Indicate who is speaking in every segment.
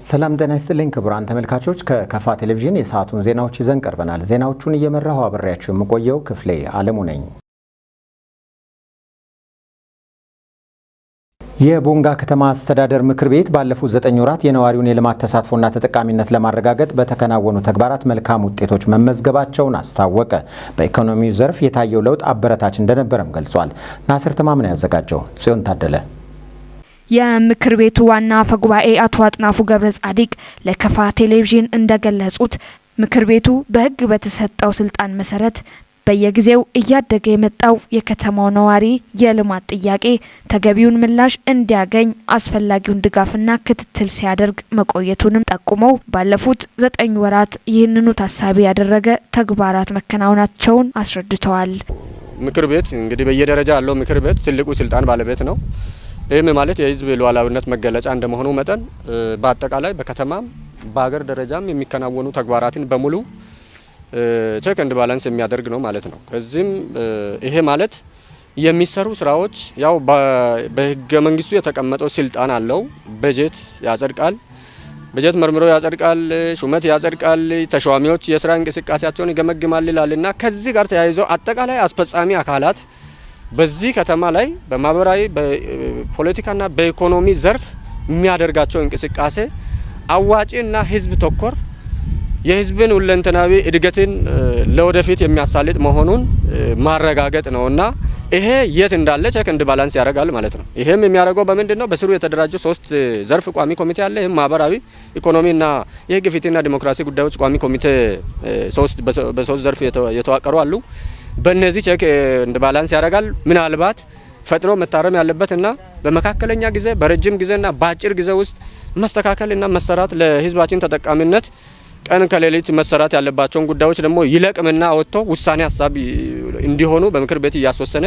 Speaker 1: ሰላም ጤና ይስጥልኝ ክቡራን ተመልካቾች ከከፋ ቴሌቪዥን የሰዓቱን ዜናዎች ይዘን ቀርበናል። ዜናዎቹን እየመራሁ አብሬያችሁ የምቆየው ክፍሌ አለሙ ነኝ። የቦንጋ ከተማ አስተዳደር ምክር ቤት ባለፉት 9 ወራት የነዋሪውን የልማት ተሳትፎና ተጠቃሚነት ለማረጋገጥ በተከናወኑ ተግባራት መልካም ውጤቶች መመዝገባቸውን አስታወቀ። በኢኮኖሚው ዘርፍ የታየው ለውጥ አበረታች እንደነበረም ገልጿል። ናስር ተማምን ያዘጋጀው ጽዮን ታደለ።
Speaker 2: የምክር ቤቱ ዋና አፈ ጉባኤ አቶ አጥናፉ ገብረ ጻዲቅ ለከፋ ቴሌቪዥን እንደገለጹት ምክር ቤቱ በሕግ በተሰጠው ስልጣን መሰረት በየጊዜው እያደገ የመጣው የከተማው ነዋሪ የልማት ጥያቄ ተገቢውን ምላሽ እንዲያገኝ አስፈላጊውን ድጋፍና ክትትል ሲያደርግ መቆየቱንም ጠቁመው ባለፉት 9 ወራት ይህንኑ ታሳቢ ያደረገ ተግባራት መከናወናቸውን አስረድተዋል።
Speaker 3: ምክር ቤት እንግዲህ በየደረጃ ያለው ምክር ቤት ትልቁ ስልጣን ባለቤት ነው። ይህም ማለት የህዝብ ሉዓላዊነት መገለጫ እንደመሆኑ መጠን በአጠቃላይ በከተማም በሀገር ደረጃም የሚከናወኑ ተግባራትን በሙሉ ቼክ ኤንድ ባላንስ የሚያደርግ ነው ማለት ነው። ከዚህም ይሄ ማለት የሚሰሩ ስራዎች ያው በህገ መንግስቱ የተቀመጠው ስልጣን አለው። በጀት ያጸድቃል፣ በጀት መርምሮ ያጸድቃል፣ ሹመት ያጸድቃል፣ ተሿሚዎች የስራ እንቅስቃሴያቸውን ይገመግማል ይላልና ከዚህ ጋር ተያይዞ አጠቃላይ አስፈጻሚ አካላት በዚህ ከተማ ላይ በማህበራዊ በፖለቲካና በኢኮኖሚ ዘርፍ የሚያደርጋቸው እንቅስቃሴ አዋጪና ህዝብ ተኮር የህዝብን ሁለንተናዊ እድገትን ለወደፊት የሚያሳልጥ መሆኑን ማረጋገጥ ነውና ይሄ የት እንዳለ ቼክ ኤንድ ባላንስ ያደርጋል ማለት ነው። ይሄም የሚያደርገው በምንድነው? በስሩ የተደራጁ 3 ዘርፍ ቋሚ ኮሚቴ አለ። ይሄም ማህበራዊ ኢኮኖሚና የህግ ፍትህና ዲሞክራሲ ጉዳዮች ቋሚ ኮሚቴ በ3 ዘርፍ የተዋቀሩ አሉ። በእነዚህ ቼክ ኤንድ ባላንስ ያደርጋል። ምናልባት ፈጥኖ መታረም ያለበትና በመካከለኛ ጊዜ በረጅም ጊዜና በአጭር ጊዜ ውስጥ መስተካከልና መሰራት ለህዝባችን ተጠቃሚነት ቀን ከሌሊት መሰራት ያለባቸውን ጉዳዮች ደግሞ ይለቅምና ወጥቶ ውሳኔ ሀሳብ እንዲሆኑ በምክር ቤት እያስወሰነ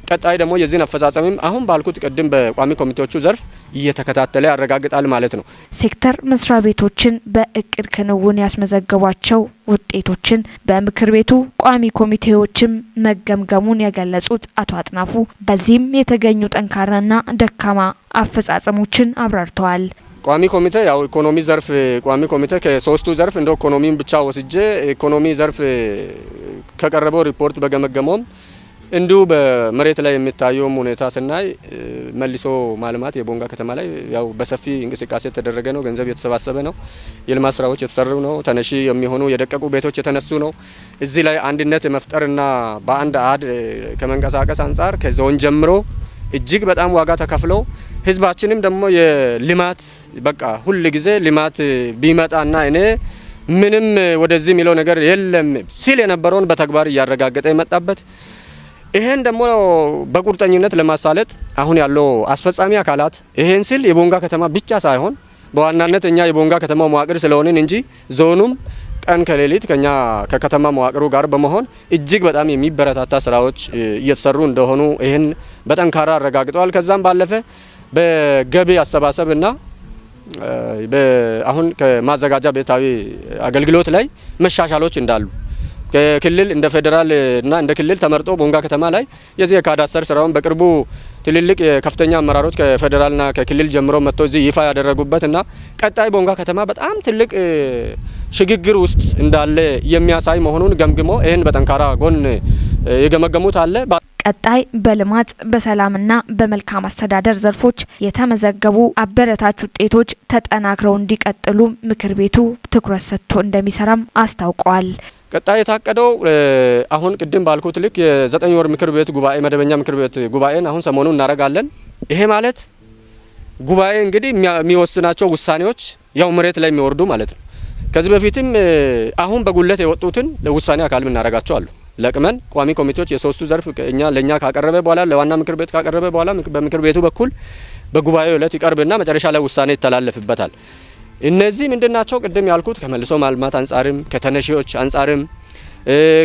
Speaker 3: ቀጣይ ደግሞ የዚህን አፈጻጸምም አሁን ባልኩት ቅድም በቋሚ ኮሚቴዎቹ ዘርፍ እየተከታተለ ያረጋግጣል ማለት ነው።
Speaker 2: ሴክተር መስሪያ ቤቶችን በእቅድ ክንውን ያስመዘገቧቸው ውጤቶችን በምክር ቤቱ ቋሚ ኮሚቴዎችም መገምገሙን የገለጹት አቶ አጥናፉ በዚህም የተገኙ ጠንካራና ደካማ አፈጻጸሞችን አብራርተዋል።
Speaker 3: ቋሚ ኮሚቴ ያው ኢኮኖሚ ዘርፍ ቋሚ ኮሚቴ ከ3ቱ ዘርፍ እንደ ኢኮኖሚን ብቻ ወስጄ ኢኮኖሚ ዘርፍ ከቀረበው ሪፖርት በገመገመውም እንዲሁ በመሬት ላይ የሚታየው ሁኔታ ስናይ መልሶ ማልማት የቦንጋ ከተማ ላይ ያው በሰፊ እንቅስቃሴ የተደረገ ነው። ገንዘብ የተሰባሰበ ነው። የልማት ስራዎች የተሰሩ ነው። ተነሺ የሚሆኑ የደቀቁ ቤቶች የተነሱ ነው። እዚህ ላይ አንድነት መፍጠርና በአንድ አድ ከመንቀሳቀስ አንጻር ከዞን ጀምሮ እጅግ በጣም ዋጋ ተከፍለው ህዝባችንም ደግሞ የልማት በቃ ሁሉ ጊዜ ልማት ቢመጣና እኔ ምንም ወደዚህ የሚለው ነገር የለም ሲል የነበረውን በተግባር እያረጋገጠ የመጣበት ይሄን ደግሞ በቁርጠኝነት ለማሳለጥ አሁን ያለው አስፈጻሚ አካላት ይሄን ሲል የቦንጋ ከተማ ብቻ ሳይሆን በዋናነት እኛ የቦንጋ ከተማ መዋቅር ስለሆነን እንጂ ዞኑም ቀን ከሌሊት ከኛ ከከተማ መዋቅሩ ጋር በመሆን እጅግ በጣም የሚበረታታ ስራዎች እየተሰሩ እንደሆኑ ይሄን በጠንካራ አረጋግጠዋል። ከዛም ባለፈ በገቢ አሰባሰብና አሁን ከማዘጋጃ ቤታዊ አገልግሎት ላይ መሻሻሎች እንዳሉ ከክልል እንደ ፌደራል እና እንደ ክልል ተመርጦ ቦንጋ ከተማ ላይ የዚህ የካዳስተር ስራውን በቅርቡ ትልልቅ የከፍተኛ አመራሮች ከፌደራልና ከክልል ጀምሮ መጥቶ እዚህ ይፋ ያደረጉበትና ቀጣይ ቦንጋ ከተማ በጣም ትልቅ ሽግግር ውስጥ እንዳለ የሚያሳይ መሆኑን ገምግሞ ይሄን በጠንካራ ጎን የገመገሙት አለ።
Speaker 2: ቀጣይ በልማት በሰላምና በመልካም አስተዳደር ዘርፎች የተመዘገቡ አበረታች ውጤቶች ተጠናክረው እንዲቀጥሉ ምክር ቤቱ ትኩረት ሰጥቶ እንደሚሰራም አስታውቀዋል።
Speaker 3: ቀጣይ የታቀደው አሁን ቅድም ባልኩት ልክ የ9 ወር ምክር ቤት ጉባኤ መደበኛ ምክር ቤት ጉባኤን አሁን ሰሞኑን እናረጋለን። ይሄ ማለት ጉባኤ እንግዲህ የሚወስናቸው ውሳኔዎች ያው መሬት ላይ የሚወርዱ ማለት ነው። ከዚህ በፊትም አሁን በጉለት የወጡትን ለውሳኔ አካል እናረጋቸው አሉ። ለቅመን ቋሚ ኮሚቴዎች የ3ቱ ዘርፍ ለኛ ካቀረበ በኋላ ለዋና ምክር ቤት ካቀረበ በኋላ በምክር ቤቱ በኩል በጉባኤው ዕለት ይቀርብና መጨረሻ ላይ ውሳኔ ይተላለፍበታል። እነዚህ ምንድናቸው? ቅድም ያልኩት ከመልሶ ማልማት አንጻርም ከተነሺዎች አንጻርም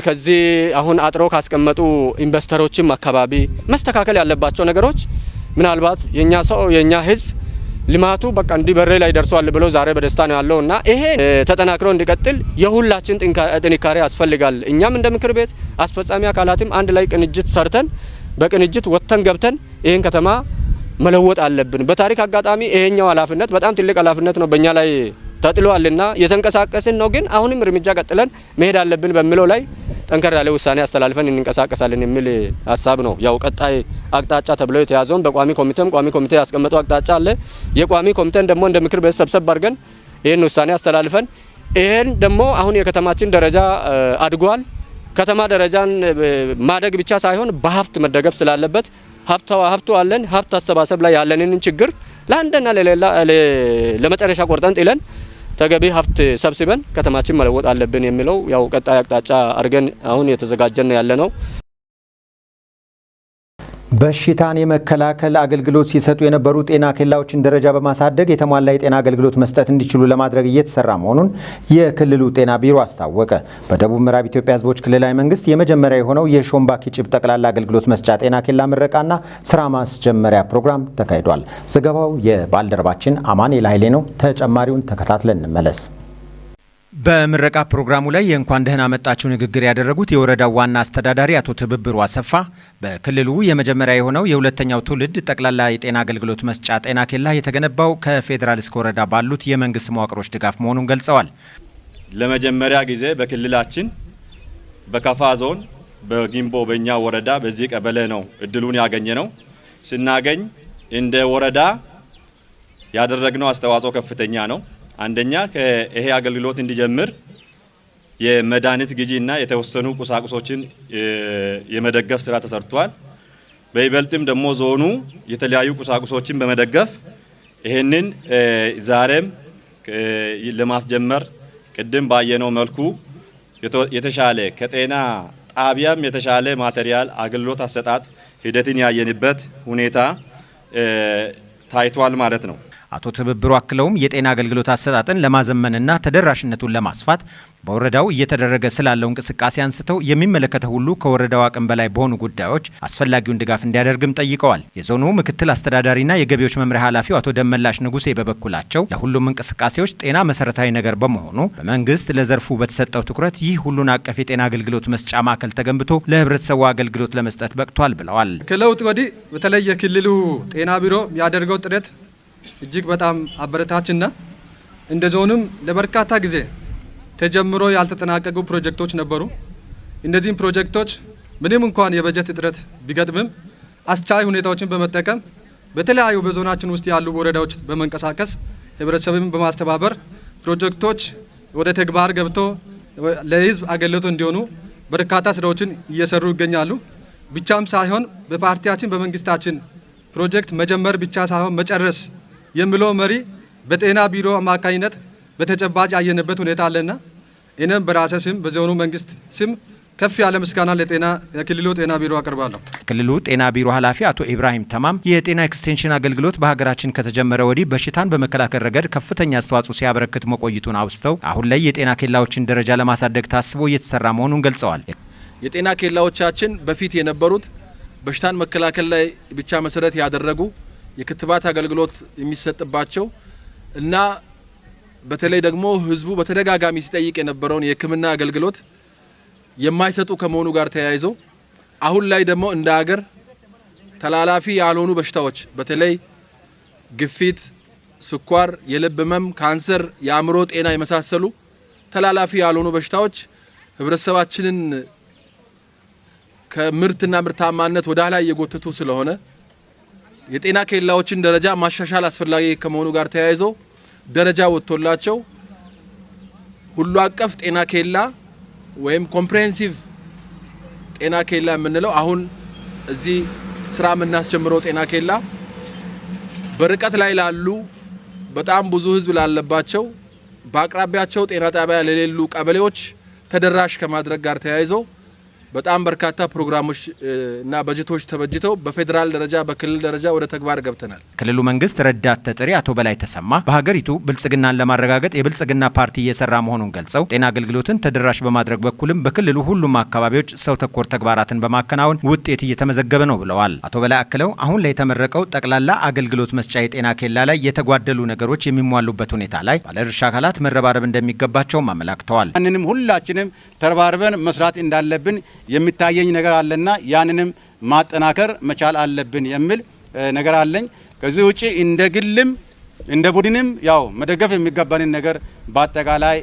Speaker 3: ከዚህ አሁን አጥሮ ካስቀመጡ ኢንቨስተሮችም አካባቢ መስተካከል ያለባቸው ነገሮች ምናልባት የኛ ህዝብ ልማቱ በቃ እንዲ በሬ ላይ ደርሷል ብሎ ዛሬ በደስታ ነው ያለውና ይሄ ተጠናክሮ እንዲቀጥል የሁላችን ጥንካሬ ያስፈልጋል። እኛም እንደ ምክር ቤት አስፈጻሚ አካላትም አንድ ላይ ቅንጅት ሰርተን በቅንጅት ወጥተን ገብተን ይሄን ከተማ መለወጥ አለብን። በታሪክ አጋጣሚ ይሄኛው ኃላፊነት በጣም ትልቅ ኃላፊነት ነው በእኛ ላይ ተጥሏልና የተንቀሳቀስን ነው። ግን አሁንም እርምጃ ቀጥለን መሄድ አለብን በሚለው ላይ ጠንከር ያለ ውሳኔ አስተላልፈን እንንቀሳቀሳለን የሚል ሀሳብ ነው። ያው ቀጣይ አቅጣጫ ተብሎ የተያዘውን በቋሚ ኮሚቴ ያስቀመጠው አቅጣጫ አለ። የቋሚ ኮሚቴን ደግሞ እንደ ምክር ቤት ሰብሰብ አድርገን ይሄን ውሳኔ አስተላልፈን ይሄን ደግሞ አሁን የከተማችን ደረጃ አድጓል። ከተማ ደረጃን ማደግ ብቻ ሳይሆን በሀብት መደገፍ ስላለበት ሀብቱ አለን። ሀብት አሰባሰብ ላይ ያለንን ችግር ለአንድና ለመጨረሻ ቆርጠን ጥለን ተገቢ ሀብት ሰብስበን ከተማችን መለወጥ አለብን የሚለው ያው ቀጣይ አቅጣጫ አድርገን አሁን የተዘጋጀን ያለ ነው።
Speaker 1: በሽታን የመከላከል አገልግሎት ሲሰጡ የነበሩ ጤና ኬላዎችን ደረጃ በማሳደግ የተሟላ የጤና አገልግሎት መስጠት እንዲችሉ ለማድረግ እየተሰራ መሆኑን የክልሉ ጤና ቢሮ አስታወቀ። በደቡብ ምዕራብ ኢትዮጵያ ሕዝቦች ክልላዊ መንግስት የመጀመሪያ የሆነው የሾምባ ኪጭብ ጠቅላላ አገልግሎት መስጫ ጤና ኬላ ምረቃና ስራ ማስጀመሪያ ፕሮግራም ተካሂዷል። ዘገባው የባልደረባችን አማኑኤል ኃይሌ ነው። ተጨማሪውን ተከታትለን እንመለስ። በምረቃ ፕሮግራሙ ላይ የእንኳን ደህና መጣችሁ ንግግር ያደረጉት የወረዳው ዋና አስተዳዳሪ አቶ ትብብሩ አሰፋ በክልሉ የመጀመሪያ የሆነው የሁለተኛው ትውልድ ጠቅላላ የጤና አገልግሎት መስጫ ጤና ኬላ የተገነባው ከፌዴራል እስከ ወረዳ ባሉት የመንግስት መዋቅሮች ድጋፍ መሆኑን ገልጸዋል።
Speaker 4: ለመጀመሪያ ጊዜ በክልላችን በከፋ ዞን በጊምቦ በእኛ ወረዳ በዚህ ቀበሌ ነው እድሉን ያገኘ ነው። ስናገኝ እንደ ወረዳ ያደረግነው አስተዋጽኦ ከፍተኛ ነው። አንደኛ ይሄ አገልግሎት እንዲጀምር የመድኃኒት ግዢና የተወሰኑ ቁሳቁሶችን የመደገፍ ስራ ተሰርቷል። በይበልጥም ደግሞ ዞኑ የተለያዩ ቁሳቁሶችን በመደገፍ ይሄንን ዛሬም ለማስጀመር ቅድም ባየነው መልኩ የተሻለ ከጤና ጣቢያም የተሻለ ማቴሪያል አገልግሎት አሰጣጥ ሂደትን ያየንበት ሁኔታ ታይቷል ማለት ነው።
Speaker 1: አቶ ትብብሩ አክለውም የጤና አገልግሎት አሰጣጥን ለማዘመንና ተደራሽነቱን ለማስፋት በወረዳው እየተደረገ ስላለው እንቅስቃሴ አንስተው የሚመለከተው ሁሉ ከወረዳው አቅም በላይ በሆኑ ጉዳዮች አስፈላጊውን ድጋፍ እንዲያደርግም ጠይቀዋል። የዞኑ ምክትል አስተዳዳሪና የገቢዎች መምሪያ ኃላፊው አቶ ደመላሽ ንጉሴ በበኩላቸው ለሁሉም እንቅስቃሴዎች ጤና መሰረታዊ ነገር በመሆኑ በመንግስት ለዘርፉ በተሰጠው ትኩረት ይህ ሁሉን አቀፍ የጤና አገልግሎት መስጫ ማዕከል ተገንብቶ ለህብረተሰቡ አገልግሎት ለመስጠት በቅቷል ብለዋል።
Speaker 5: ከለውጥ ወዲህ በተለይ የክልሉ ጤና ቢሮ ያደረገው ጥረት እጅግ በጣም አበረታችና እንደ ዞንም ለበርካታ ጊዜ ተጀምሮ ያልተጠናቀቁ ፕሮጀክቶች ነበሩ። እነዚህም ፕሮጀክቶች ምንም እንኳን የበጀት እጥረት ቢገጥምም አስቻይ ሁኔታዎችን በመጠቀም በተለያዩ በዞናችን ውስጥ ያሉ ወረዳዎች በመንቀሳቀስ ህብረተሰብን በማስተባበር ፕሮጀክቶች ወደ ተግባር ገብቶ ለህዝብ አገልግሎት እንዲሆኑ በርካታ ስራዎችን እየሰሩ ይገኛሉ። ብቻም ሳይሆን በፓርቲያችን በመንግስታችን ፕሮጀክት መጀመር ብቻ ሳይሆን መጨረስ የሚለው መሪ በጤና ቢሮ አማካኝነት በተጨባጭ ያየንበት ሁኔታ አለና እኔም በራሴ ስም በዞኑ መንግስት ስም ከፍ ያለ ምስጋና የክልሉ ጤና ቢሮ አቀርባለሁ።
Speaker 1: ክልሉ ጤና ቢሮ ኃላፊ አቶ ኢብራሂም ተማም የጤና ኤክስቴንሽን አገልግሎት በሀገራችን ከተጀመረ ወዲህ በሽታን በመከላከል ረገድ ከፍተኛ አስተዋጽኦ ሲያበረክት መቆየቱን አውስተው አሁን ላይ የጤና ኬላዎችን ደረጃ ለማሳደግ ታስቦ እየተሰራ መሆኑን ገልጸዋል።
Speaker 6: የጤና ኬላዎቻችን በፊት የነበሩት በሽታን መከላከል ላይ ብቻ መሰረት ያደረጉ የክትባት አገልግሎት የሚሰጥባቸው እና በተለይ ደግሞ ህዝቡ በተደጋጋሚ ሲጠይቅ የነበረውን የሕክምና አገልግሎት የማይሰጡ ከመሆኑ ጋር ተያይዞ አሁን ላይ ደግሞ እንደ ሀገር ተላላፊ ያልሆኑ በሽታዎች በተለይ ግፊት፣ ስኳር፣ የልብ ህመም፣ ካንሰር፣ የአእምሮ ጤና የመሳሰሉ ተላላፊ ያልሆኑ በሽታዎች ህብረተሰባችንን ከምርትና ምርታማነት ወደ ኋላ እየጎተቱ ስለሆነ የጤና ኬላዎችን ደረጃ ማሻሻል አስፈላጊ ከመሆኑ ጋር ተያይዞ ደረጃ ወጥቶላቸው ሁሉ አቀፍ ጤና ኬላ ወይም ኮምፕሬሄንሲቭ ጤና ኬላ የምንለው አሁን እዚህ ስራ የምናስጀምረው ጤና ኬላ በርቀት ላይ ላሉ በጣም ብዙ ህዝብ ላለባቸው በአቅራቢያቸው ጤና ጣቢያ ለሌሉ ቀበሌዎች ተደራሽ ከማድረግ ጋር ተያይዞ በጣም በርካታ ፕሮግራሞች እና በጀቶች ተበጅተው በፌዴራል ደረጃ በክልል ደረጃ ወደ ተግባር ገብተናል።
Speaker 1: ክልሉ መንግስት ረዳት ተጠሪ አቶ በላይ ተሰማ በሀገሪቱ ብልጽግናን ለማረጋገጥ የብልጽግና ፓርቲ እየሰራ መሆኑን ገልጸው ጤና አገልግሎትን ተደራሽ በማድረግ በኩልም በክልሉ ሁሉም አካባቢዎች ሰው ተኮር ተግባራትን በማከናወን ውጤት እየተመዘገበ ነው ብለዋል። አቶ በላይ አክለው አሁን ላይ የተመረቀው ጠቅላላ አገልግሎት መስጫ የጤና ኬላ ላይ የተጓደሉ ነገሮች የሚሟሉበት ሁኔታ ላይ ባለድርሻ አካላት መረባረብ እንደሚገባቸውም አመላክተዋል።
Speaker 7: ያንንም ሁላችንም ተረባርበን መስራት እንዳለብን የሚታየኝ ነገር አለና ያንንም ማጠናከር መቻል አለብን የሚል ነገር አለኝ። ከዚህ ውጪ እንደ ግልም እንደ ቡድንም ያው መደገፍ የሚገባንን ነገር በአጠቃላይ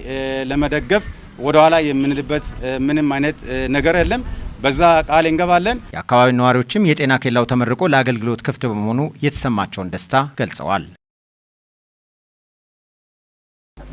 Speaker 7: ለመደገፍ ወደ ኋላ የምንልበት ምንም አይነት ነገር የለም። በዛ ቃል እንገባለን።
Speaker 1: የአካባቢው ነዋሪዎችም የጤና ኬላው ተመርቆ ለአገልግሎት ክፍት በመሆኑ የተሰማቸውን ደስታ ገልጸዋል።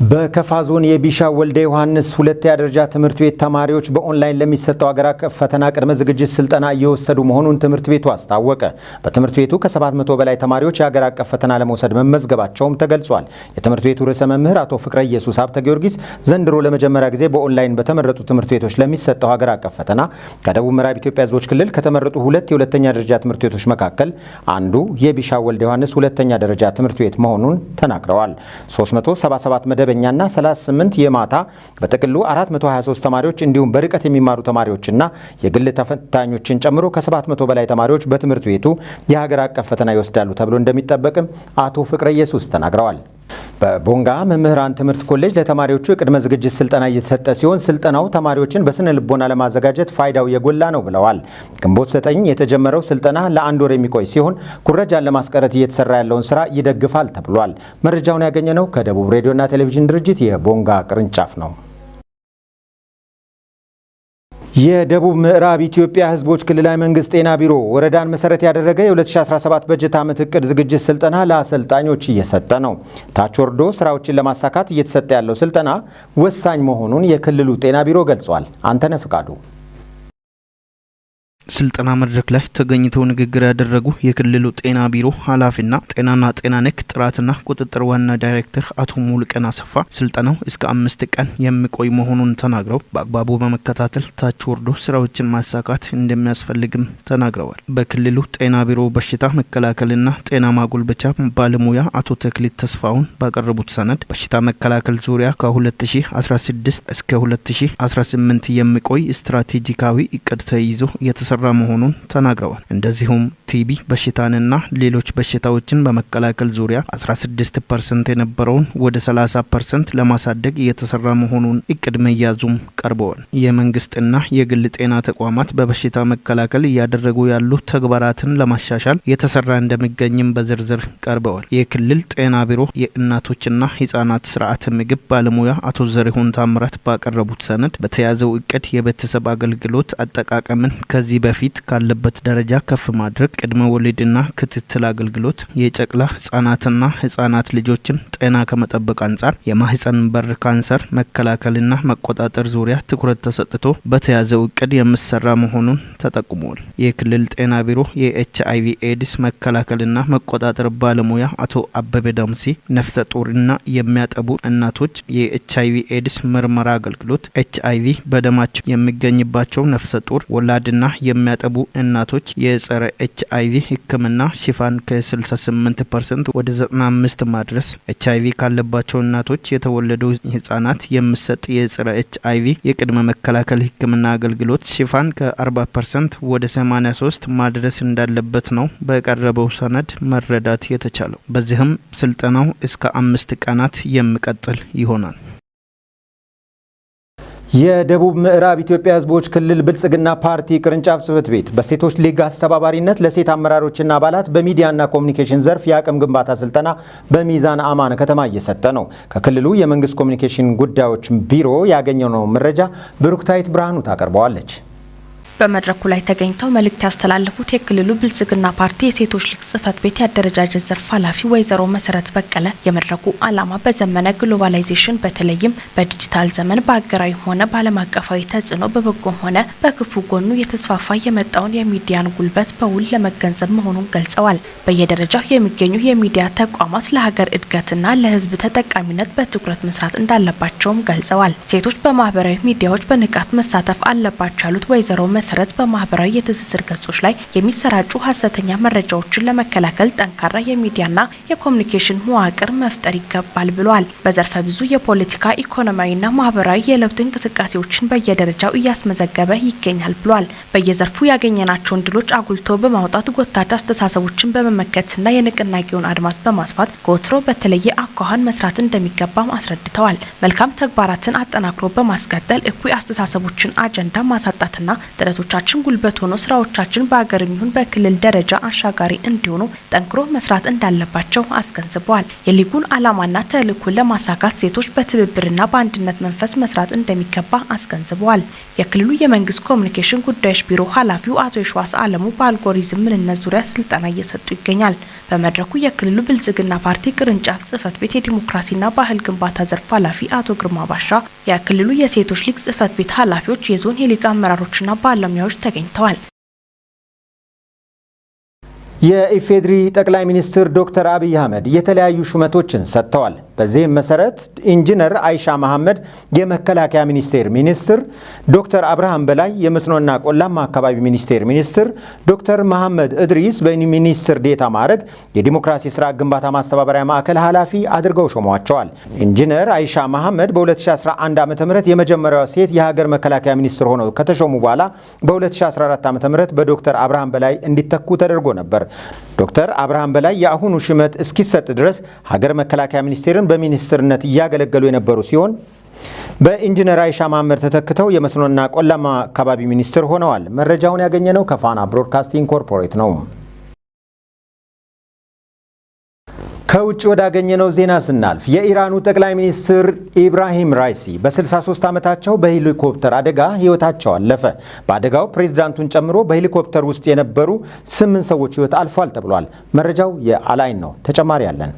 Speaker 1: በከፋ ዞን የቢሻ ወልደ ዮሐንስ ሁለተኛ ደረጃ ትምህርት ቤት ተማሪዎች በኦንላይን ለሚሰጠው ሀገር አቀፍ ፈተና ቅድመ ዝግጅት ስልጠና እየወሰዱ መሆኑን ትምህርት ቤቱ አስታወቀ። በትምህርት ቤቱ ከ700 በላይ ተማሪዎች የሀገር አቀፍ ፈተና ለመውሰድ መመዝገባቸውም ተገልጿል። የትምህርት ቤቱ ርዕሰ መምህር አቶ ፍቅረ ኢየሱስ ሀብተ ጊዮርጊስ ዘንድሮ ለመጀመሪያ ጊዜ በኦንላይን በተመረጡ ትምህርት ቤቶች ለሚሰጠው ሀገር አቀፍ ፈተና ከደቡብ ምዕራብ ኢትዮጵያ ሕዝቦች ክልል ከተመረጡ ሁለት የሁለተኛ ደረጃ ትምህርት ቤቶች መካከል አንዱ የቢሻ ወልደ ዮሐንስ ሁለተኛ ደረጃ ትምህርት ቤት መሆኑን ተናግረዋል። 377 መደበኛና 38 የማታ በጥቅሉ 423 ተማሪዎች እንዲሁም በርቀት የሚማሩ ተማሪዎችና የግል ተፈታኞችን ጨምሮ ከ700 በላይ ተማሪዎች በትምህርት ቤቱ የሀገር አቀፍ ፈተና ይወስዳሉ ተብሎ እንደሚጠበቅም አቶ ፍቅረ ኢየሱስ ተናግረዋል። በቦንጋ መምህራን ትምህርት ኮሌጅ ለተማሪዎቹ የቅድመ ዝግጅት ስልጠና እየተሰጠ ሲሆን ስልጠናው ተማሪዎችን በስነ ልቦና ለማዘጋጀት ፋይዳው የጎላ ነው ብለዋል። ግንቦት 9 የተጀመረው ስልጠና ለ1 ወር የሚቆይ ሲሆን ኩረጃን ለማስቀረት እየተሰራ ያለውን ስራ ይደግፋል ተብሏል። መረጃውን ያገኘነው ከደቡብ ሬዲዮና ቴሌቪዥን ድርጅት የቦንጋ ቅርንጫፍ ነው። የደቡብ ምዕራብ ኢትዮጵያ ሕዝቦች ክልላዊ መንግስት ጤና ቢሮ ወረዳን መሰረት ያደረገ የ2017 በጀት ዓመት እቅድ ዝግጅት ስልጠና ለአሰልጣኞች እየሰጠ ነው። ታች ወርዶ ስራዎችን ለማሳካት እየተሰጠ ያለው ስልጠና ወሳኝ መሆኑን የክልሉ ጤና ቢሮ ገልጿል። አንተነህ ፍቃዱ
Speaker 8: ስልጠና መድረክ ላይ ተገኝተው ንግግር ያደረጉ የክልሉ ጤና ቢሮ ኃላፊና ጤናና ጤና ነክ ጥራትና ቁጥጥር ዋና ዳይሬክተር አቶ ሙሉቀን አሰፋ ስልጠናው እስከ 5 ቀን የሚቆይ መሆኑን ተናግረው በአግባቡ በመከታተል ታች ወርዶ ስራዎችን ማሳካት እንደሚያስፈልግም ተናግረዋል። በክልሉ ጤና ቢሮ በሽታ መከላከልና ጤና ማጎልበቻ ባለሙያ አቶ ተክሊት ተስፋውን ባቀረቡት ሰነድ በሽታ መከላከል ዙሪያ ከ2016 እስከ 2018 የሚቆይ ስትራቴጂካዊ እቅድ ተይዞ የተሰራ መሆኑን ተናግረዋል። እንደዚሁም ቲቢ በሽታንና ሌሎች በሽታዎችን በመከላከል ዙሪያ 16% የነበረውን ወደ 30% ለማሳደግ እየተሰራ መሆኑን እቅድ መያዙም ቀርበዋል። የመንግስትና የግል ጤና ተቋማት በበሽታ መከላከል እያደረጉ ያሉ ተግባራትን ለማሻሻል የተሰራ እንደሚገኝም በዝርዝር ቀርበዋል። የክልል ጤና ቢሮ የእናቶችና ህጻናት ስርዓተ ምግብ ባለሙያ አቶ ዘሪሁን ታምራት ባቀረቡት ሰነድ በተያዘው እቅድ የቤተሰብ አገልግሎት አጠቃቀምን ከዚህ በፊት ካለበት ደረጃ ከፍ ማድረግ፣ ቅድመ ወሊድና ክትትል አገልግሎት፣ የጨቅላ ህጻናትና ህጻናት ልጆችን ጤና ከመጠበቅ አንጻር የማህፀን በር ካንሰር መከላከልና መቆጣጠር ዙሪያ ትኩረት ተሰጥቶ በተያዘው እቅድ የሚሰራ መሆኑን ተጠቁሟል። የክልል ጤና ቢሮ የኤችአይቪ ኤድስ መከላከልና መቆጣጠር ባለሙያ አቶ አበበ ዳምሲ ነፍሰ ጡርና የሚያጠቡ እናቶች የኤችአይቪ ኤድስ ምርመራ አገልግሎት፣ ኤችአይቪ በደማቸው የሚገኝባቸው ነፍሰ ጡር ወላድና የሚያጠቡ እናቶች የጸረ ኤችአይቪ ህክምና ሽፋን ከ68% ወደ 95 ማድረስ፣ ኤችአይቪ ካለባቸው እናቶች የተወለዱ ህጻናት የሚሰጥ የጸረ ኤችአይቪ የቅድመ መከላከል ህክምና አገልግሎት ሽፋን ከ40% ወደ 83 ማድረስ እንዳለበት ነው በቀረበው ሰነድ መረዳት የተቻለው። በዚህም ስልጠናው እስከ 5 ቀናት የሚቀጥል ይሆናል።
Speaker 1: የደቡብ ምዕራብ ኢትዮጵያ ሕዝቦች ክልል ብልጽግና ፓርቲ ቅርንጫፍ ጽሕፈት ቤት በሴቶች ሊግ አስተባባሪነት ለሴት አመራሮችና አባላት በሚዲያና ኮሚኒኬሽን ዘርፍ የአቅም ግንባታ ስልጠና በሚዛን አማን ከተማ እየሰጠ ነው። ከክልሉ የመንግስት ኮሚኒኬሽን ጉዳዮች ቢሮ ያገኘነው መረጃ ብሩክታይት ብርሃኑ ታቀርበዋለች።
Speaker 9: በመድረኩ ላይ ተገኝተው መልእክት ያስተላለፉት የክልሉ ብልጽግና ፓርቲ የሴቶች ሊግ ጽሕፈት ቤት የአደረጃጀት ዘርፍ ኃላፊ ወይዘሮ መሰረት በቀለ የመድረኩ ዓላማ በዘመነ ግሎባላይዜሽን በተለይም በዲጂታል ዘመን በሀገራዊም ሆነ በዓለም አቀፋዊ ተጽዕኖ በበጎም ሆነ በክፉ ጎኑ የተስፋፋ የመጣውን የሚዲያን ጉልበት በውል ለመገንዘብ መሆኑን ገልጸዋል። በየደረጃው የሚገኙ የሚዲያ ተቋማት ለሀገር እድገትና ለሕዝብ ተጠቃሚነት በትኩረት መስራት እንዳለባቸውም ገልጸዋል። ሴቶች በማህበራዊ ሚዲያዎች በንቃት መሳተፍ አለባቸው ያሉት ወይዘሮ መሰረት በማህበራዊ የትስስር ገጾች ላይ የሚሰራጩ ሀሰተኛ መረጃዎችን ለመከላከል ጠንካራ የሚዲያና የኮሚኒኬሽን መዋቅር መፍጠር ይገባል ብለዋል። በዘርፈ ብዙ የፖለቲካ ኢኮኖሚያዊና ማህበራዊ የለውጥ እንቅስቃሴዎችን በየደረጃው እያስመዘገበ ይገኛል ብለዋል። በየዘርፉ ያገኘናቸውን ድሎች አጉልቶ በማውጣት ጎታች አስተሳሰቦችን በመመከትና የንቅናቄውን አድማስ በማስፋት ከወትሮ በተለየ አኳኋን መስራት እንደሚገባም አስረድተዋል። መልካም ተግባራትን አጠናክሮ በማስቀጠል እኩይ አስተሳሰቦችን አጀንዳ ማሳጣትና መሰረቶቻችን ጉልበት ሆኖ ስራዎቻችን በአገርም ይሁን በክልል ደረጃ አሻጋሪ እንዲሆኑ ጠንክሮ መስራት እንዳለባቸው አስገንዝበዋል። የሊጉን ዓላማና ተልዕኮን ለማሳካት ሴቶች በትብብርና በአንድነት መንፈስ መስራት እንደሚገባ አስገንዝበዋል። የክልሉ የመንግስት ኮሚኒኬሽን ጉዳዮች ቢሮ ኃላፊው አቶ የሸዋስ አለሙ በአልጎሪዝም ምንነት ዙሪያ ስልጠና እየሰጡ ይገኛል። በመድረኩ የክልሉ ብልጽግና ፓርቲ ቅርንጫፍ ጽህፈት ቤት የዲሞክራሲና ባህል ግንባታ ዘርፍ ኃላፊ አቶ ግርማ ባሻ፣ የክልሉ የሴቶች ሊግ ጽህፈት ቤት ኃላፊዎች፣ የዞን የሊግ አመራሮችና ባለሙያዎች ተገኝተዋል።
Speaker 1: የኢፌድሪ ጠቅላይ ሚኒስትር ዶክተር አብይ አህመድ የተለያዩ ሹመቶችን ሰጥተዋል። በዚህም መሰረት ኢንጂነር አይሻ መሐመድ የመከላከያ ሚኒስቴር ሚኒስትር፣ ዶክተር አብርሃም በላይ የመስኖና ቆላማ አካባቢ ሚኒስቴር ሚኒስትር፣ ዶክተር መሐመድ እድሪስ በሚኒስትር ዴታ ማዕረግ የዲሞክራሲ ስርዓት ግንባታ ማስተባበሪያ ማዕከል ኃላፊ አድርገው ሾመዋቸዋል። ኢንጂነር አይሻ መሐመድ በ2011 ዓ.ም የመጀመሪያዋ ሴት የሀገር መከላከያ ሚኒስትር ሆነው ከተሾሙ በኋላ በ2014 ዓ.ም በዶክተር አብርሃም በላይ እንዲተኩ ተደርጎ ነበር። ዶክተር አብርሃም በላይ የአሁኑ ሹመት እስኪሰጥ ድረስ ሀገር መከላከያ ሚኒስቴርን በሚኒስትርነት እያገለገሉ የነበሩ ሲሆን በኢንጂነር አይሻ መሐመድ ተተክተው የመስኖና ቆላማ አካባቢ ሚኒስትር ሆነዋል። መረጃውን ያገኘነው ከፋና ብሮድካስቲንግ ኮርፖሬት ነው። ከውጭ ወዳገኘነው ዜና ስናልፍ የኢራኑ ጠቅላይ ሚኒስትር ኢብራሂም ራይሲ በ63 ዓመታቸው በሄሊኮፕተር አደጋ ህይወታቸው አለፈ። በአደጋው ፕሬዝዳንቱን ጨምሮ በሄሊኮፕተር ውስጥ የነበሩ 8 ሰዎች ህይወት አልፏል ተብሏል። መረጃው የአላይን ነው። ተጨማሪ ያለን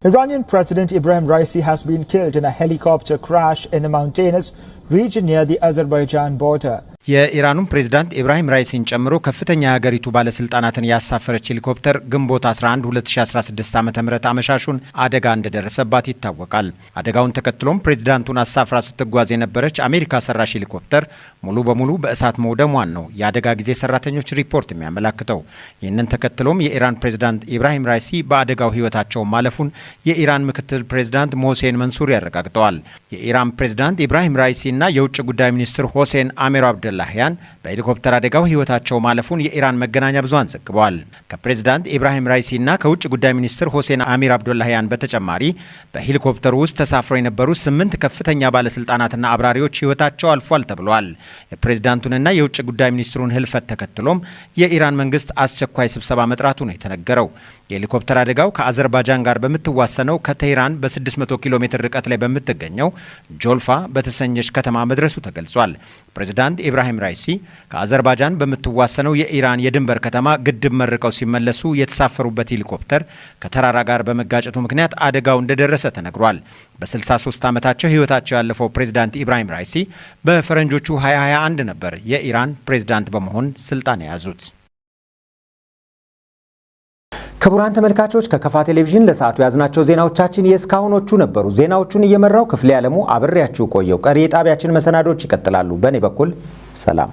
Speaker 10: Iranian President Ibrahim Raisi has been killed in a helicopter crash in a mountainous region near the Azerbaijan border.
Speaker 1: የኢራኑን ፕሬዝዳንት ኢብራሂም ራይሲን ጨምሮ ከፍተኛ የሀገሪቱ ባለስልጣናትን ያሳፈረች ሄሊኮፕተር ግንቦት 11 2016 ዓ.ም አመሻሹን አደጋ እንደደረሰባት ይታወቃል። አደጋውን ተከትሎም ፕሬዝዳንቱን አሳፍራ ስትጓዝ የነበረች አሜሪካ ሰራሽ ሄሊኮፕተር ሙሉ በሙሉ በእሳት መውደሟን ነው የአደጋ ጊዜ ሰራተኞች ሪፖርት የሚያመላክተው። ይህንን ተከትሎም የኢራን ፕሬዝዳንት ኢብራሂም ራይሲ በአደጋው ህይወታቸውን ማለፉን የኢራን ምክትል ፕሬዝዳንት ሞሴን መንሱር ያረጋግጠዋል። የኢራን ፕሬዝዳንት ኢብራሂም ራይሲ እና የውጭ ጉዳይ ሚኒስትር ሆሴን አሚር አብደላሂያን በሄሊኮፕተር አደጋው ህይወታቸው ማለፉን የኢራን መገናኛ ብዙሃን ዘግበዋል። ከፕሬዝዳንት ኢብራሂም ራይሲ እና ከውጭ ጉዳይ ሚኒስትር ሆሴን አሚር አብደላሂያን በተጨማሪ በሄሊኮፕተሩ ውስጥ ተሳፍረው የነበሩ 8 ከፍተኛ ባለስልጣናትና አብራሪዎች ህይወታቸው አልፏል ተብሏል። የፕሬዝዳንቱንና የውጭ ጉዳይ ሚኒስትሩን ህልፈት ተከትሎም የኢራን መንግስት አስቸኳይ ስብሰባ መጥራቱ ነው የተነገረው። የሄሊኮፕተር አደጋው ከአዘርባጃን ጋር በምትዋሰነው ከቴህራን በ600 ኪሎ ሜትር ርቀት ላይ በምትገኘው ጆልፋ በተሰኘች ከተማ መድረሱ ተገልጿል። ፕሬዝዳንት ኢብራሂም ራይሲ ከአዘርባጃን በምትዋሰነው የኢራን የድንበር ከተማ ግድብ መርቀው ሲመለሱ የተሳፈሩበት ሄሊኮፕተር ከተራራ ጋር በመጋጨቱ ምክንያት አደጋው እንደደረሰ ተነግሯል። በ63 ዓመታቸው ህይወታቸው ያለፈው ፕሬዝዳንት ኢብራሂም ራይሲ በፈረንጆቹ 2021 ነበር የኢራን ፕሬዝዳንት በመሆን ስልጣን የያዙት። ክቡራን ተመልካቾች ከከፋ ቴሌቪዥን ለሰዓቱ ያዝናቸው ዜናዎቻችን የእስካሁኖቹ ነበሩ። ዜናዎቹን እየመራው ክፍሌ ዓለሙ አብሬያችሁ ቆየው። ቀሪ የጣቢያችን መሰናዶች ይቀጥላሉ። በእኔ በኩል ሰላም።